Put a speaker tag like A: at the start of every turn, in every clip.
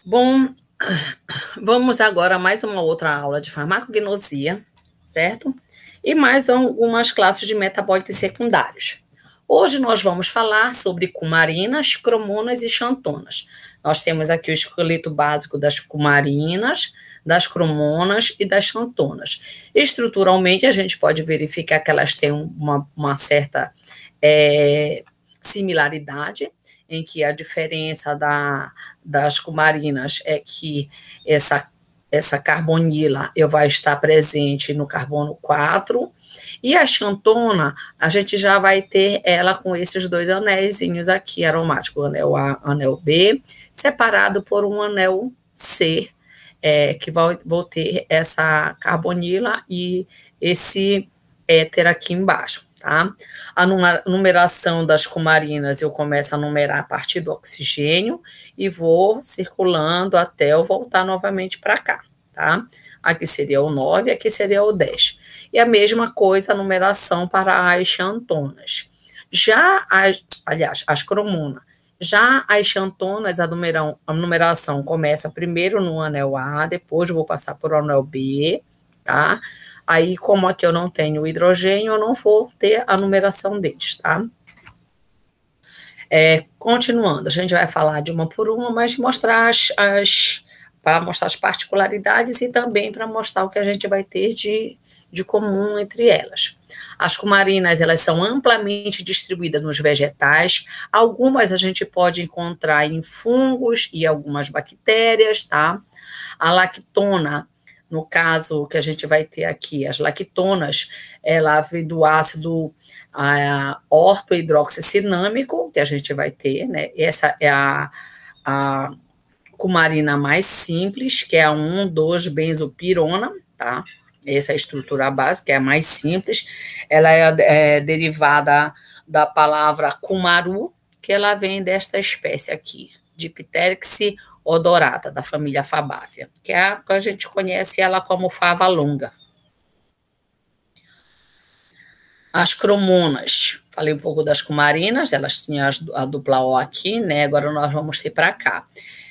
A: Bom, vamos agora a mais uma outra aula de farmacognosia, certo? E mais algumas classes de metabólitos secundários. Hoje nós vamos falar sobre cumarinas, cromonas e xantonas. Nós temos aqui o esqueleto básico das cumarinas, das cromonas e das xantonas. Estruturalmente, a gente pode verificar que elas têm uma certa similaridade, em que a diferença das cumarinas é que essa carbonila vai estar presente no carbono 4, e a xantona, a gente já vai ter ela com esses dois anéisinhos aqui, aromático, o anel A, anel B, separado por um anel C, que vou ter essa carbonila e esse éter aqui embaixo, tá? A numeração das cumarinas, eu começo a numerar a partir do oxigênio e vou circulando até eu voltar novamente para cá, tá? Aqui seria o 9, aqui seria o 10. E a mesma coisa a numeração para as xantonas. As cromonas. Já as xantonas, a numeração começa primeiro no anel A, depois eu vou passar por o anel B, tá? Aí, como aqui eu não tenho hidrogênio, eu não vou ter a numeração deles, tá? Continuando, a gente vai falar de uma por uma, mas mostrar para mostrar as particularidades e também para mostrar o que a gente vai ter de comum entre elas. As cumarinas, elas são amplamente distribuídas nos vegetais, algumas a gente pode encontrar em fungos e algumas bactérias, tá? A lactona, no caso que a gente vai ter aqui, as lactonas, ela vem do ácido ortohidroxicinâmico, que a gente vai ter, né? Essa é a cumarina mais simples, que é a 1,2-benzopirona, tá? Essa é a estrutura básica, é a mais simples. Ela é derivada da palavra cumaru, que ela vem desta espécie aqui, Dipteryx odorata, da família Fabácea, que é a que a gente conhece ela como fava longa. As cromonas, falei um pouco das cumarinas, elas tinham a dupla O aqui, né? Agora nós vamos ter para cá.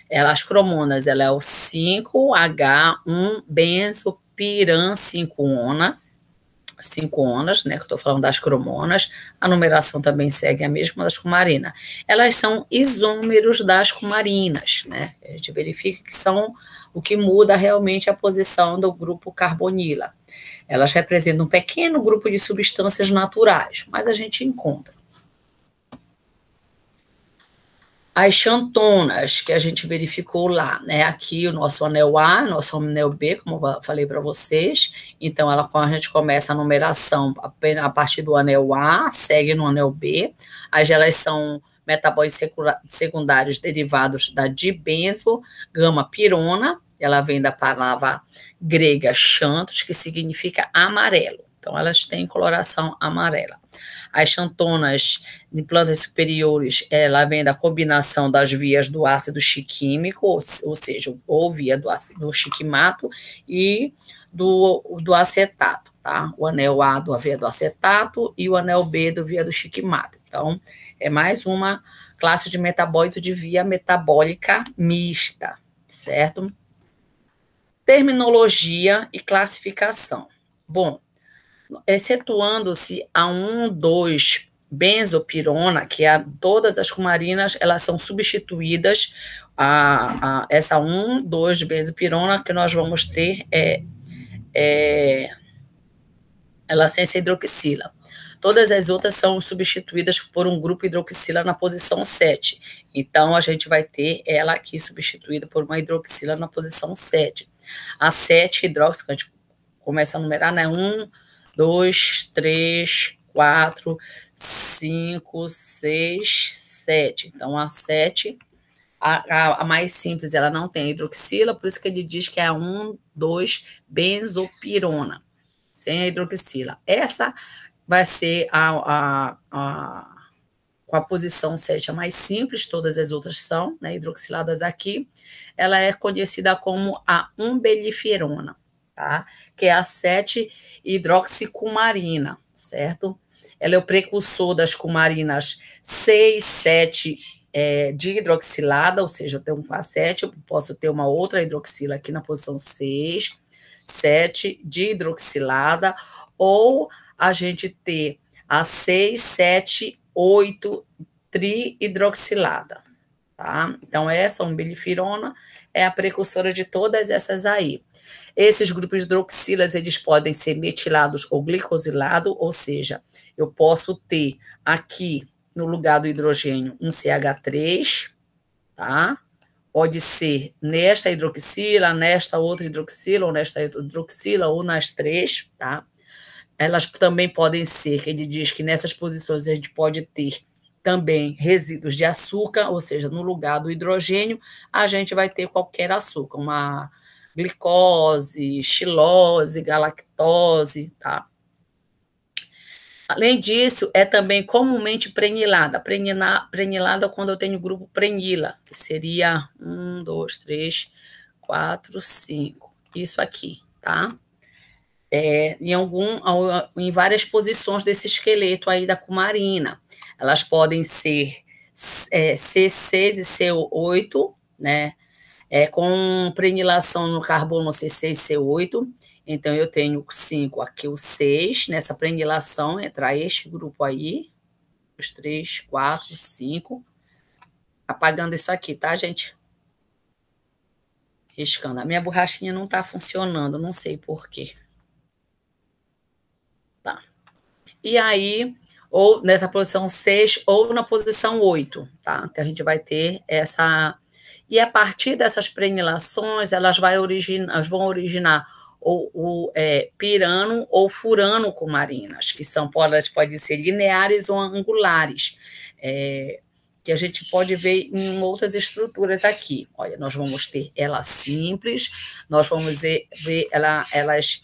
A: As cromonas, ela é o 5H1-benzopirancicona, 5 onas, né, que eu estou falando das cromonas, a numeração também segue a mesma das cumarinas. Elas são isômeros das cumarinas, né, a gente verifica que são o que muda realmente a posição do grupo carbonila. Elas representam um pequeno grupo de substâncias naturais, mas a gente encontra. As xantonas, que a gente verificou lá, né? Aqui o nosso anel A, nosso anel B, como eu falei para vocês. Então, a gente começa a numeração a partir do anel A, segue no anel B. Elas são metabólitos secundários derivados da dibenzo gama-pirona. Ela vem da palavra grega xantos, que significa amarelo. Então, elas têm coloração amarela. As xantonas em plantas superiores, ela vem da combinação das vias do ácido chiquímico, ou seja, ou via do chiquimato e do acetato, tá? O anel A do via do acetato e o anel B do via do chiquimato. Então, é mais uma classe de metabólito de via metabólica mista, certo? Terminologia e classificação. Bom, excetuando-se a 1,2-benzopirona, que todas as cumarinas, elas são substituídas a essa 1,2-benzopirona, que nós vamos ter ela sem essa hidroxila. Todas as outras são substituídas por um grupo hidroxila na posição 7. Então, a gente vai ter ela aqui substituída por uma hidroxila na posição 7. A 7 hidróxido, a gente começa a numerar, né? 1, 2, 3, 4, 5, 6, 7. Então, a 7, a mais simples, ela não tem hidroxila, por isso que ele diz que é a 1,2-benzopirona, sem a hidroxila. Essa vai ser com a posição 7, a mais simples, todas as outras são, né, hidroxiladas aqui. Ela é conhecida como a umbelliferona, tá? Que é a 7-hidroxicumarina, certo? Ela é o precursor das cumarinas 6, 7 de hidroxilada, ou seja, eu tenho um K7, eu posso ter uma outra hidroxila aqui na posição 6, 7 de hidroxilada, ou a gente ter a 6, 7, 8 trihidroxilada, tá? Então, essa umbelifirona é a precursora de todas essas aí. Esses grupos de hidroxilas, eles podem ser metilados ou glicosilados, ou seja, eu posso ter aqui, no lugar do hidrogênio, um CH3, tá? Pode ser nesta hidroxila, nesta outra hidroxila, ou nesta hidroxila, ou nas três, tá? Elas também podem ser, que ele diz que nessas posições a gente pode ter também resíduos de açúcar, ou seja, no lugar do hidrogênio, a gente vai ter qualquer açúcar, uma glicose, xilose, galactose, tá? Além disso, é também comumente prenilada. Prenilada quando eu tenho o grupo prenila, que seria 1, 2, 3, 4, 5. Isso aqui, tá? Em várias posições desse esqueleto aí da cumarina. Elas podem ser C6 e C8, né? Com prenilação no carbono C6 e C8. Então, eu tenho 5 aqui, o 6, nessa prenilação, entrar este grupo aí, os 3, 4, 5. Apagando isso aqui, tá, gente? Riscando. A minha borrachinha não tá funcionando, não sei por quê. Tá. E aí, ou nessa posição 6 ou na posição 8, tá? Que a gente vai ter essa... E a partir dessas prenilações, elas vão originar ou pirano ou furano cumarinas, que elas podem ser lineares ou angulares, que a gente pode ver em outras estruturas aqui. Olha, nós vamos ter ela simples, nós vamos ver elas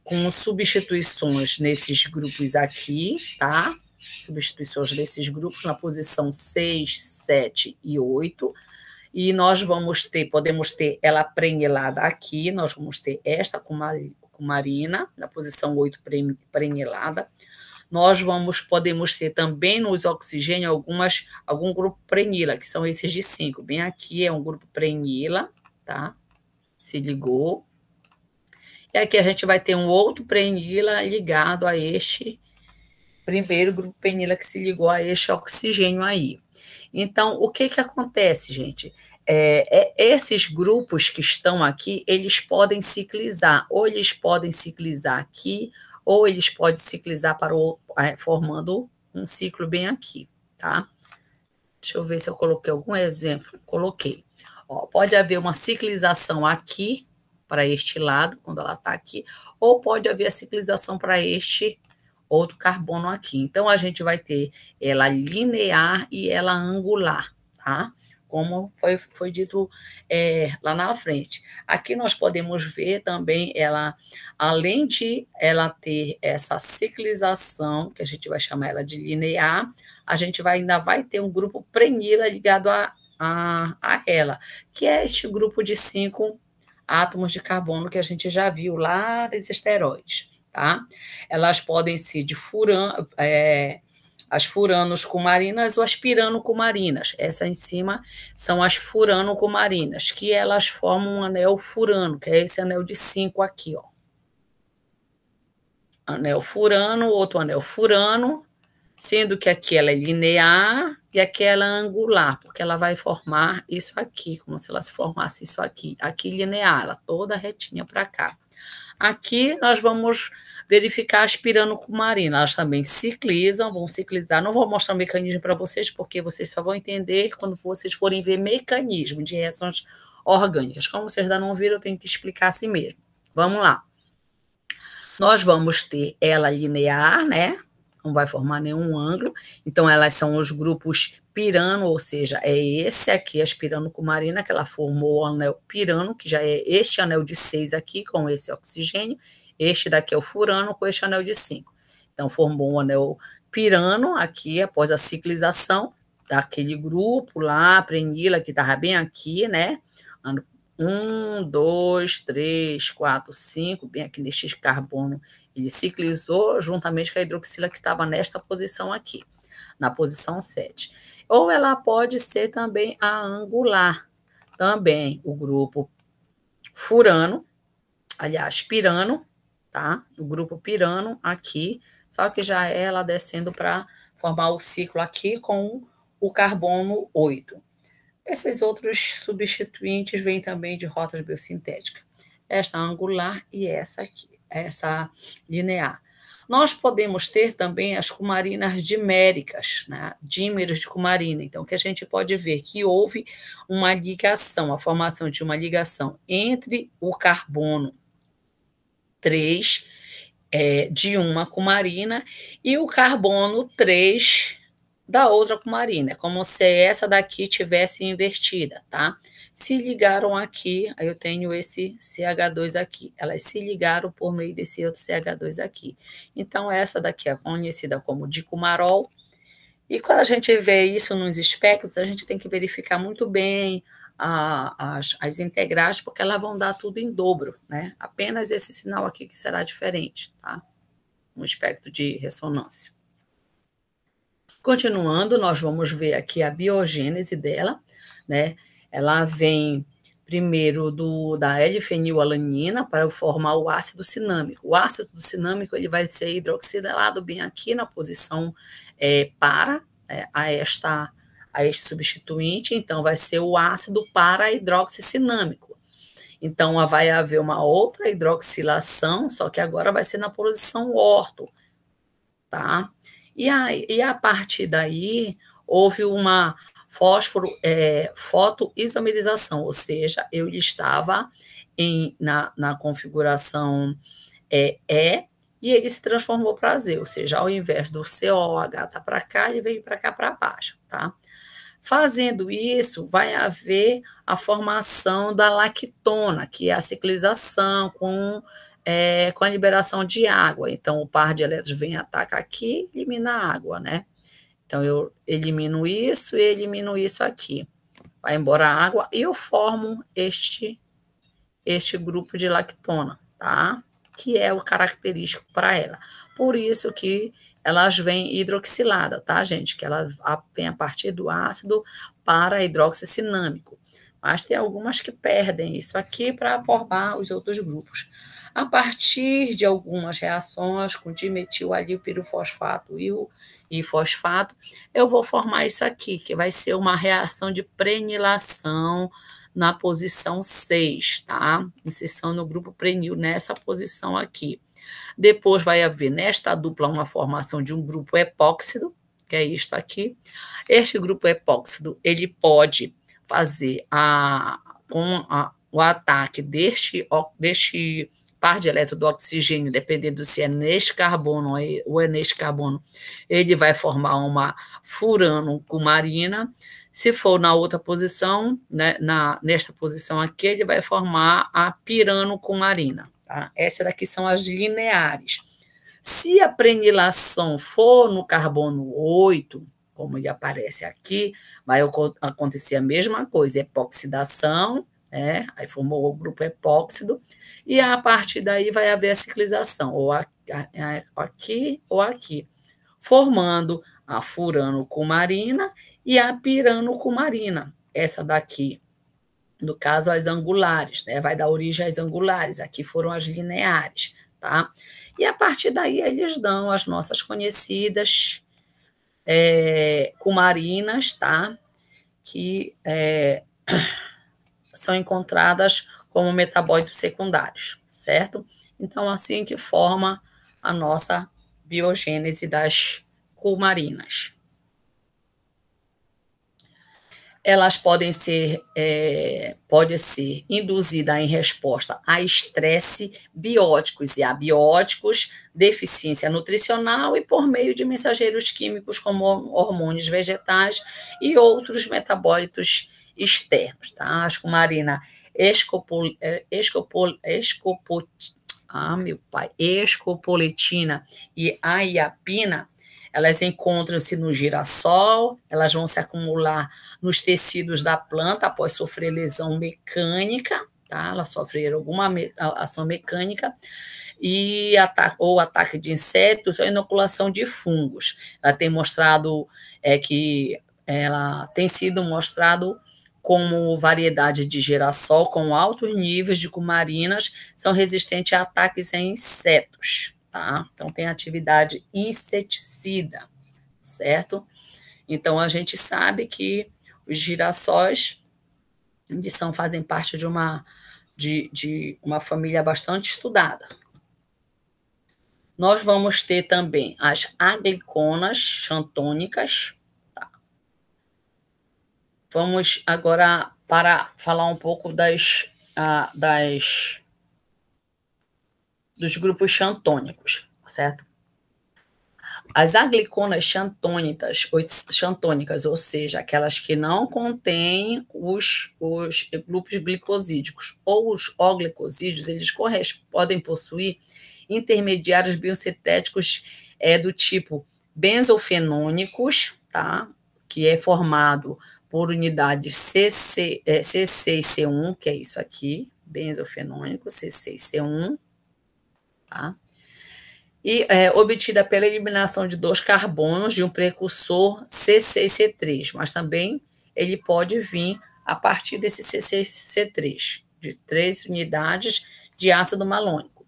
A: com substituições nesses grupos aqui, tá? Substituições desses grupos na posição 6, 7 e 8. E nós podemos ter ela prenilada aqui, nós vamos ter esta cumarina, na posição 8 prenilada. Nós podemos ter também nos oxigênios algum grupo prenila, que são esses de 5. Bem aqui é um grupo prenila, tá? Se ligou. E aqui a gente vai ter um outro prenila ligado a este primeiro grupo prenila que se ligou a este oxigênio aí. Então, o que acontece, gente? Esses grupos que estão aqui, eles podem ciclizar, ou eles podem ciclizar aqui, ou eles podem ciclizar formando um ciclo bem aqui, tá? Deixa eu ver se eu coloquei algum exemplo. Coloquei. Ó, pode haver uma ciclização aqui, para este lado, quando ela está aqui, ou pode haver a ciclização para este outro carbono aqui. Então, a gente vai ter ela linear e ela angular, tá? Como foi dito lá na frente. Aqui nós podemos ver também ela, além de ela ter essa ciclização, que a gente vai chamar ela de linear, a gente ainda vai ter um grupo prenila ligado a ela, que é este grupo de 5 átomos de carbono que a gente já viu lá nos esteroides, tá? Elas podem ser de as furano-cumarinas ou as pirano-cumarinas. Essa em cima são as furano-cumarinas, que elas formam um anel furano, que é esse anel de 5 aqui, ó. Anel furano, outro anel furano, sendo que aqui ela é linear e aqui ela é angular, porque ela vai formar isso aqui, como se ela se formasse isso aqui. Aqui linear, ela toda retinha para cá. Aqui nós vamos verificar as pirano-cumarinas, elas também ciclizam, vão ciclizar. Não vou mostrar o mecanismo para vocês, porque vocês só vão entender quando vocês forem ver mecanismo de reações orgânicas. Como vocês ainda não viram, eu tenho que explicar assim mesmo. Vamos lá. Nós vamos ter ela linear, né? Não vai formar nenhum ângulo. Então, elas são os grupos pirano, ou seja, é esse aqui, as pirano-cumarina, que ela formou o anel pirano, que já é este anel de 6 aqui, com esse oxigênio. Este daqui é o furano, com este anel de 5. Então, formou um anel pirano aqui, após a ciclização daquele grupo lá, prenila, que estava bem aqui, né? 1, 2, 3, 4, 5, bem aqui neste carbono, ele ciclizou juntamente com a hidroxila que estava nesta posição aqui. na posição 7. Ou ela pode ser também a angular, também o grupo furano, aliás, pirano, tá? O grupo pirano aqui, só que já é ela descendo para formar o ciclo aqui com o carbono 8. Esses outros substituintes vêm também de rotas biosintéticas. Esta angular e essa aqui, essa linear. Nós podemos ter também as cumarinas diméricas, né? Dímeros de cumarina. Então, que a gente pode ver que houve uma ligação, a formação de uma ligação entre o carbono 3 de uma cumarina e o carbono 3 da outra cumarina. É como se essa daqui tivesse invertida, tá? Se ligaram aqui, aí eu tenho esse CH2 aqui. Elas se ligaram por meio desse outro CH2 aqui. Então, essa daqui é conhecida como dicumarol. E quando a gente vê isso nos espectros, a gente tem que verificar muito bem as integrais, porque elas vão dar tudo em dobro, né? Apenas esse sinal aqui que será diferente, tá? Um espectro de ressonância. Continuando, nós vamos ver aqui a biogênese dela, né? Ela vem primeiro da L-fenilalanina para formar o ácido cinâmico. O ácido cinâmico ele vai ser hidroxilado bem aqui na posição para a este substituinte, então vai ser o ácido para-hidroxicinâmico. Então, vai haver uma outra hidroxilação, só que agora vai ser na posição orto, tá? E a partir daí, houve uma fotoisomerização, ou seja, eu estava na configuração E, e ele se transformou para Z, ou seja, ao invés do COH tá para cá, ele veio para cá para baixo, tá? Fazendo isso, vai haver a formação da lactona, que é a ciclização com a liberação de água. Então, o par de elétrons vem, ataca aqui, elimina a água, né? Então, eu elimino isso e elimino isso aqui. Vai embora a água e eu formo este grupo de lactona, tá? Que é o característico para ela. Por isso que elas vêm hidroxiladas, tá, gente? Que ela vem a partir do ácido para hidroxicinâmico. Mas tem algumas que perdem isso aqui para formar os outros grupos. A partir de algumas reações com dimetilalilpirofosfato e fosfato, eu vou formar isso aqui, que vai ser uma reação de prenilação na posição 6, tá? Inserção no grupo prenil, nessa posição aqui. Depois vai haver, nesta dupla, uma formação de um grupo epóxido, que é isto aqui. Este grupo epóxido, ele pode fazer o ataque deste par de elétrons do oxigênio, dependendo se é neste carbono ou é neste carbono, ele vai formar uma furano-cumarina. Se for na outra posição, né, nesta posição aqui, ele vai formar a pirano-cumarina. Tá? Essas daqui são as lineares. Se a prenilação for no carbono 8, como ele aparece aqui, vai acontecer a mesma coisa, epoxidação, aí formou o grupo epóxido, e a partir daí vai haver a ciclização, ou aqui ou aqui, formando a furano-cumarina e a pirano-cumarina. Essa daqui, no caso, as angulares, né? Vai dar origem às angulares, aqui foram as lineares, tá? E a partir daí eles dão as nossas conhecidas cumarinas, tá? Que são encontradas como metabólitos secundários, certo? Então, assim que forma a nossa biogênese das cumarinas. Elas podem ser, pode ser induzida em resposta a estresse bióticos e abióticos, deficiência nutricional e por meio de mensageiros químicos como hormônios vegetais e outros metabólitos externos, tá? As cumarinas escopoletina e a iapina, elas encontram-se no girassol, elas vão se acumular nos tecidos da planta após sofrer lesão mecânica, tá? Ela sofre alguma ação mecânica ou ataque de insetos ou inoculação de fungos. Ela tem mostrado que ela tem sido mostrado como variedade de girassol com altos níveis de cumarinas são resistentes a ataques a insetos, tá? Então tem atividade inseticida, certo? Então a gente sabe que os girassóis fazem parte de uma família bastante estudada. Nós vamos ter também as agliconas xantônicas. Tá? Vamos agora para falar um pouco dos grupos xantônicos, certo? As agliconas xantônicas, ou seja, aquelas que não contêm os grupos glicosídicos ou os oglicosídeos, eles podem possuir intermediários biosintéticos do tipo benzofenônicos, tá? Que é formado por unidades C6 e C1, que é isso aqui, benzofenônico, C6 e C1, tá? E obtida pela eliminação de 2 carbonos de um precursor C6C3, mas também ele pode vir a partir desse C6C3, de 3 unidades de ácido malônico,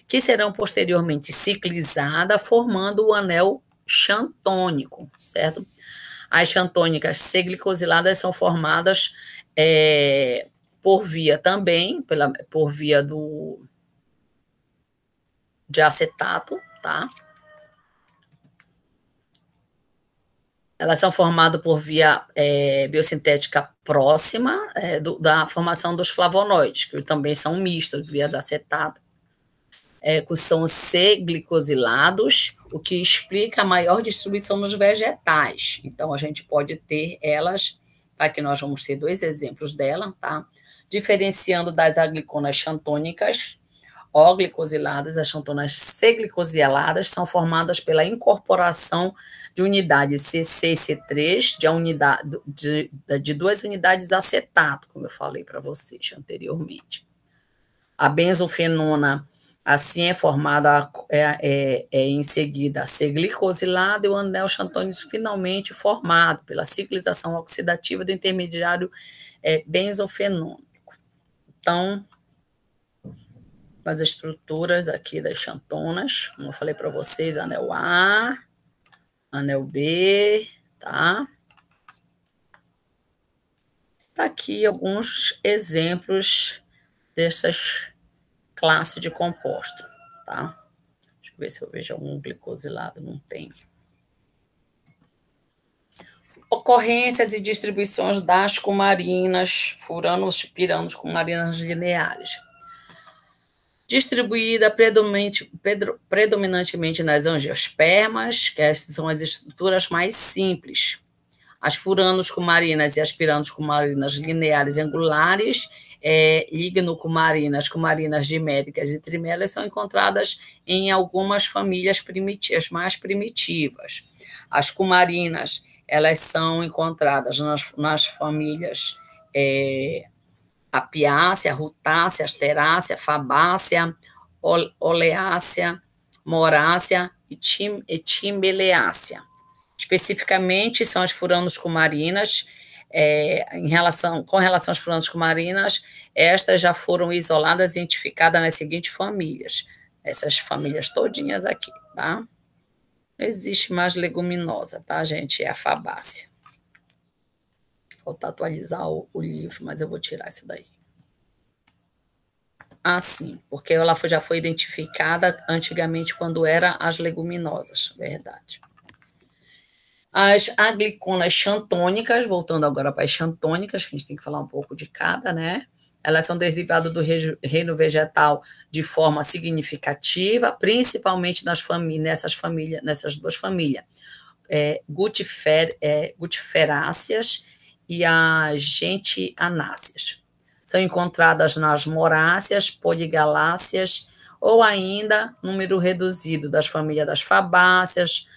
A: que serão posteriormente ciclizadas, formando o anel xantônico, certo? As xantônicas C-glicosiladas são formadas por via também, por via de acetato, tá? Elas são formadas por via biosintética próxima da formação dos flavonoides, que também são mistos, via do acetato, que são C-glicosilados, o que explica a maior distribuição nos vegetais. Então, a gente pode ter elas, tá? Aqui nós vamos ter 2 exemplos dela, tá? Diferenciando das agliconas xantônicas, oglicosiladas, as xantonas C-glicosiladas são formadas pela incorporação de unidades C6 e C3 de 2 unidades de acetato, como eu falei para vocês anteriormente. A benzofenona, assim, é formada em seguida a C-glicosilada e o anel xantônico finalmente formado pela ciclização oxidativa do intermediário benzofenônico. Então, as estruturas aqui das xantonas, como eu falei para vocês, anel A, anel B, tá? Tá aqui alguns exemplos dessas classes de composto, tá? Deixa eu ver se eu vejo algum glicosilado, não tem. Ocorrências e distribuições das cumarinas, furanos, piranos, cumarinas lineares. Distribuída predominantemente nas angiospermas, que são as estruturas mais simples. As furanos cumarinas e as piranos cumarinas lineares angulares, lignocumarinas, cumarinas diméricas e triméras são encontradas em algumas famílias mais primitivas. As cumarinas, elas são encontradas nas famílias Apiácea, Rutácea, Asterácea, Fabácea, Oleácea, Morácea e Timbeleácea. Especificamente, são as furanos cumarinas. Com relação às furanos cumarinas, estas já foram isoladas e identificadas nas seguintes famílias. Essas famílias todinhas aqui, tá? Não existe mais leguminosa, tá, gente? É a Fabácea. Falta atualizar o livro, mas eu vou tirar isso daí. Sim, porque ela já foi identificada antigamente quando era as leguminosas, verdade. As agliconas xantônicas, voltando agora para as xantônicas, que a gente tem que falar um pouco de cada, né? Elas são derivadas do reino vegetal de forma significativa, principalmente nessas 2 famílias, Gutiferáceas e as Gentianáceas. São encontradas nas Moráceas, Poligaláceas ou ainda número reduzido das famílias das Fabáceas,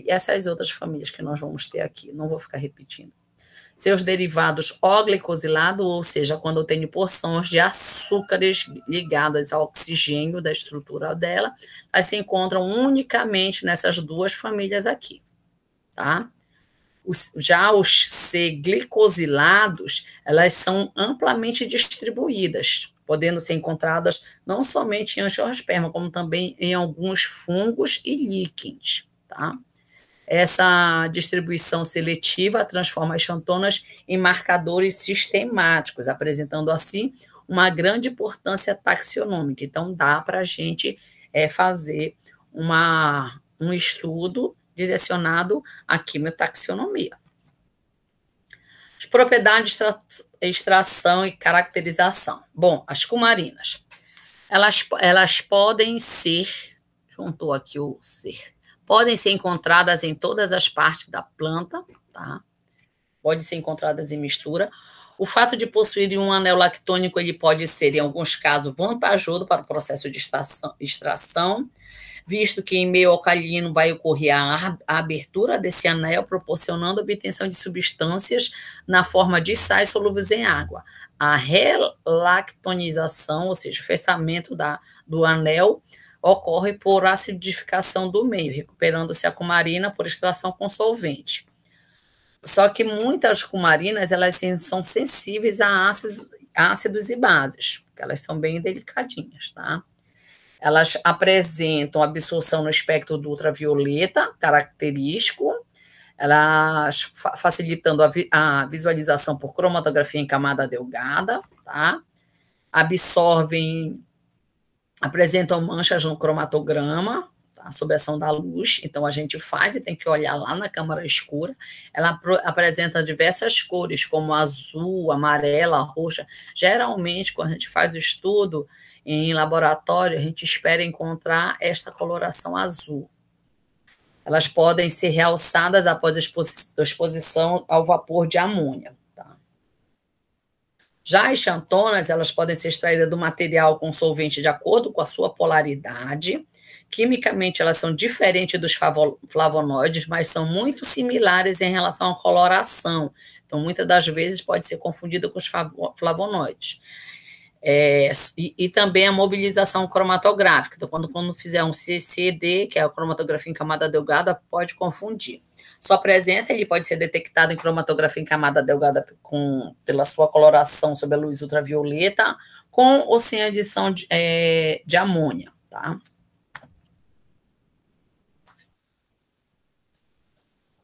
A: essas outras famílias que nós vamos ter aqui, não vou ficar repetindo. Seus derivados oglicosilados, ou seja, quando eu tenho porções de açúcares ligadas ao oxigênio da estrutura dela, elas se encontram unicamente nessas duas famílias aqui, tá? Já os C-glicosilados, elas são amplamente distribuídas, podendo ser encontradas não somente em angiosperma, como também em alguns fungos e líquens, tá? Essa distribuição seletiva transforma as xantonas em marcadores sistemáticos, apresentando assim uma grande importância taxonômica. Então, dá para a gente fazer um estudo direcionado à quimiotaxonomia. As propriedades de extração e caracterização. Bom, as cumarinas, elas podem ser, juntou aqui o ser, podem ser encontradas em todas as partes da planta, tá? Pode ser encontradas em mistura. O fato de possuir um anel lactônico, ele pode ser, em alguns casos, vantajoso para o processo de extração, visto que em meio alcalino vai ocorrer a abertura desse anel, proporcionando a obtenção de substâncias na forma de sais solúveis em água. A relactonização, ou seja, o fechamento do anel, ocorre por acidificação do meio, recuperando-se a cumarina por extração com solvente. Só que muitas cumarinas, elas são sensíveis a ácidos e bases, porque elas são bem delicadinhas, tá? Elas apresentam absorção no espectro do ultravioleta, característico, elas facilitando a visualização por cromatografia em camada delgada, tá? Apresentam manchas no cromatograma, tá? Sob a ação da luz, então a gente faz e tem que olhar lá na câmara escura. Ela apresenta diversas cores, como azul, amarela, roxa. Geralmente, quando a gente faz o estudo em laboratório, a gente espera encontrar esta coloração azul. Elas podem ser realçadas após a exposição ao vapor de amônia. Tá? Já as xantonas, elas podem ser extraídas do material com solvente de acordo com a sua polaridade. Quimicamente, elas são diferentes dos flavonoides, mas são muito similares em relação à coloração. Então, muitas das vezes pode ser confundida com os flavonoides. E também a mobilização cromatográfica. Então, quando fizer um CCD, que é a cromatografia em camada delgada, pode confundir. Sua presença ele pode ser detectada em cromatografia em camada delgada pela sua coloração sob a luz ultravioleta, com ou sem adição de amônia. Tá?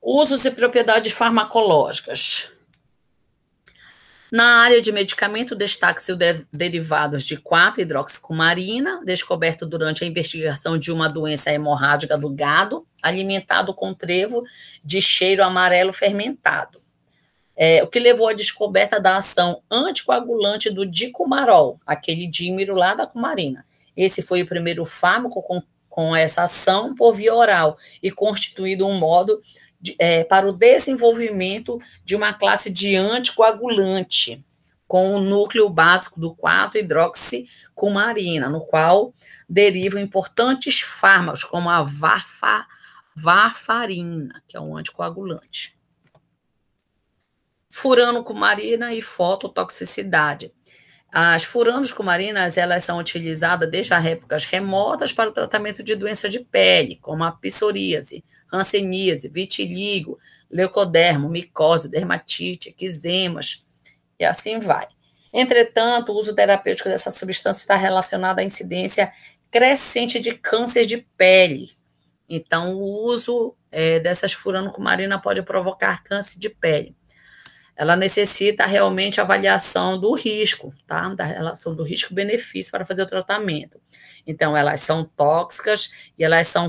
A: Usos e propriedades farmacológicas. Na área de medicamento, destaque-se os derivados de 4-hidroxicumarina, descoberto durante a investigação de uma doença hemorrágica do gado, alimentado com trevo de cheiro amarelo fermentado. O que levou à descoberta da ação anticoagulante do dicumarol, aquele dímero lá da cumarina. Esse foi o primeiro fármaco com essa ação por via oral e constituído um modo para o desenvolvimento de uma classe de anticoagulante com o núcleo básico do 4-hidroxicumarina, no qual derivam importantes fármacos, como a varfarina, que é um anticoagulante. Furanocumarina e fototoxicidade. As furanocumarinas, elas são utilizadas desde as épocas remotas para o tratamento de doenças de pele, como a psoríase, hanseníase, vitiligo, leucodermo, micose, dermatite, eczemas, e assim vai. Entretanto, o uso terapêutico dessa substância está relacionado à incidência crescente de câncer de pele. Então, o uso dessas furanocumarinas pode provocar câncer de pele. Ela necessita realmente avaliação do risco, tá? Da relação do risco-benefício para fazer o tratamento. Então, elas são tóxicas e elas são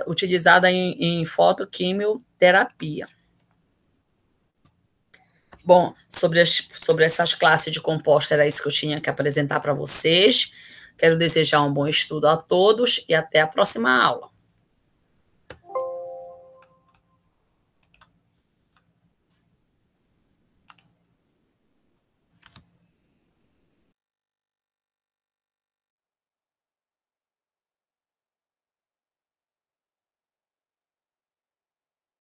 A: utilizadas em fotoquimioterapia. Bom, sobre essas classes de compostos, era isso que eu tinha que apresentar para vocês. Quero desejar um bom estudo a todos e até a próxima aula.